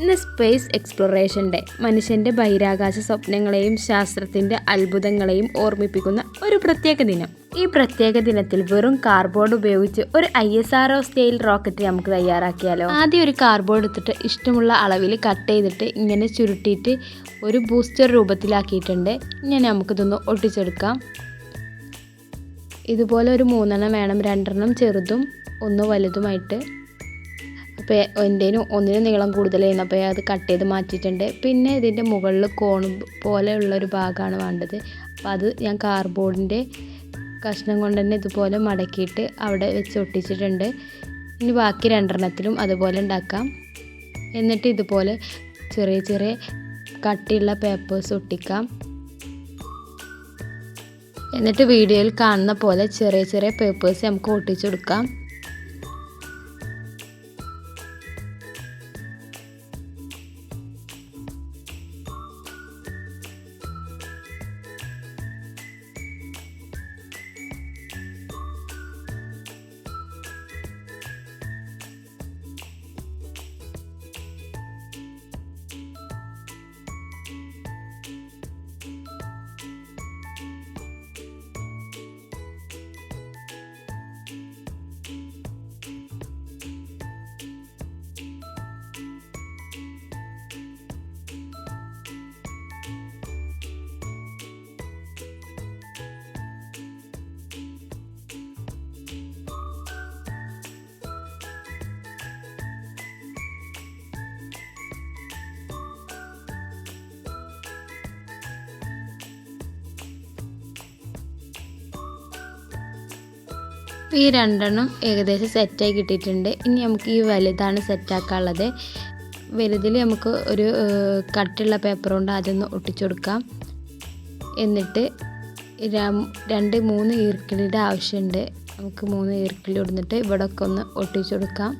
ഇന്ന് space exploration day. മനുഷ്യൻ്റെ ബഹിരാകാശ സ്വപ്നങ്ങളെയും ശാസ്ത്രത്തിൻ്റെ അത്ഭുതങ്ങളെയും ഓർമ്മിപ്പിക്കുന്ന ഒരു പ്രത്യേക ദിനം. ഈ പ്രത്യേക ദിനത്തിൽ വെറും കാർഡ്ബോർഡ് ഉപയോഗിച്ച് ഒരു ISRO സ്റ്റൈൽ റോക്കറ്റ് നമുക്ക് തയ്യാറാക്കിയാലോ? ആദ്യം ഒരു കാർഡ്ബോർഡ് എടുത്തിട്ട് ഇഷ്ടമുള്ള അളവിൽ കട്ട് ചെയ്തിട്ട് ഇങ്ങനെ ചുരുട്ടിയിട്ട് ഒരു ബൂസ്റ്റർ രൂപത്തിലാക്കിയിട്ടുണ്ട്. ഇങ്ങനെ നമുക്കിതൊന്ന് ഒട്ടിച്ചെടുക്കാം. ഇതുപോലെ ഒരു 3 വേണം, 2 ചെറുതും 1 വലുതുമായിട്ട്. അപ്പോൾ എൻ്റെനും ഒന്നിനും നീളം കൂടുതലായിരുന്നു, അപ്പോൾ അത് കട്ട് ചെയ്ത് മാറ്റിയിട്ടുണ്ട്. പിന്നെ ഇതിൻ്റെ മുകളിൽ കോൺ പോലെയുള്ളൊരു ഭാഗമാണ് വേണ്ടത്. അപ്പോൾ അത് ഞാൻ കാർഡ്ബോർഡിൻ്റെ കഷ്ണം കൊണ്ട് തന്നെ ഇതുപോലെ മടക്കിയിട്ട് അവിടെ വെച്ച് ഒട്ടിച്ചിട്ടുണ്ട്. ഇനി ബാക്കി 2 അതുപോലെ ഉണ്ടാക്കാം. എന്നിട്ട് ഇതുപോലെ ചെറിയ ചെറിയ കട്ടിയുള്ള പേപ്പേഴ്സ് ഒട്ടിക്കാം. എന്നിട്ട് വീഡിയോയിൽ കാണുന്ന പോലെ ചെറിയ ചെറിയ പേപ്പേഴ്സ് നമുക്ക് ഒട്ടിച്ചെടുക്കാം. ഈ 2 ഏകദേശം സെറ്റായി കിട്ടിയിട്ടുണ്ട്. ഇനി നമുക്ക് ഈ വലുതാണ് സെറ്റാക്കാനുള്ളത്. വലുതിൽ നമുക്ക് ഒരു കട്ടുള്ള പേപ്പർ കൊണ്ട് അതൊന്ന് ഒട്ടിച്ചു കൊടുക്കാം. എന്നിട്ട് 2-3 ഈർക്കിളിയുടെ ആവശ്യമുണ്ട്. നമുക്ക് 3 ഈർക്കിളി കൊടുത്തിട്ട് ഇവിടെ ഒക്കെ ഒന്ന് ഒട്ടിച്ചു കൊടുക്കാം.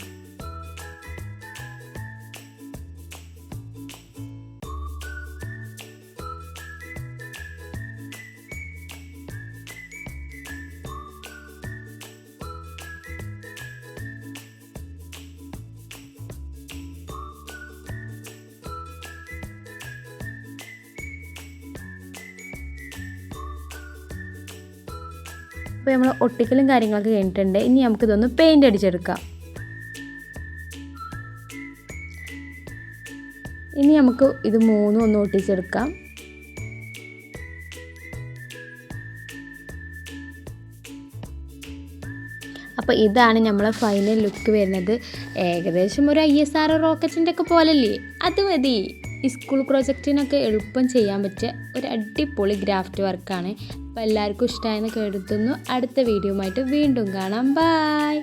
അപ്പോൾ നമ്മൾ ഒട്ടിക്കലും കാര്യങ്ങളൊക്കെ കഴിഞ്ഞിട്ടുണ്ട്. ഇനി നമുക്കിതൊന്ന് പെയിൻ്റ് അടിച്ചെടുക്കാം. ഇനി നമുക്ക് ഇത് 3 ഒന്ന് ഒട്ടിച്ചെടുക്കാം. അപ്പോൾ ഇതാണ് നമ്മളെ ഫൈനൽ ലുക്ക് വരുന്നത്. ഏകദേശം ഒരു ISRO റോക്കറ്റിൻ്റെ ഒക്കെ പോലല്ലേ? അത് മതി. ഈ സ്കൂൾ പ്രോജക്റ്റിനൊക്കെ എളുപ്പം ചെയ്യാൻ പറ്റിയ ഒരു അടിപൊളി ഗ്രാഫ്റ്റ് വർക്കാണ്. അപ്പോൾ എല്ലാവർക്കും ഇഷ്ടമായെന്ന് കരുതുന്നു. അടുത്ത വീഡിയോയുമായിട്ട് വീണ്ടും കാണാം. ബൈ.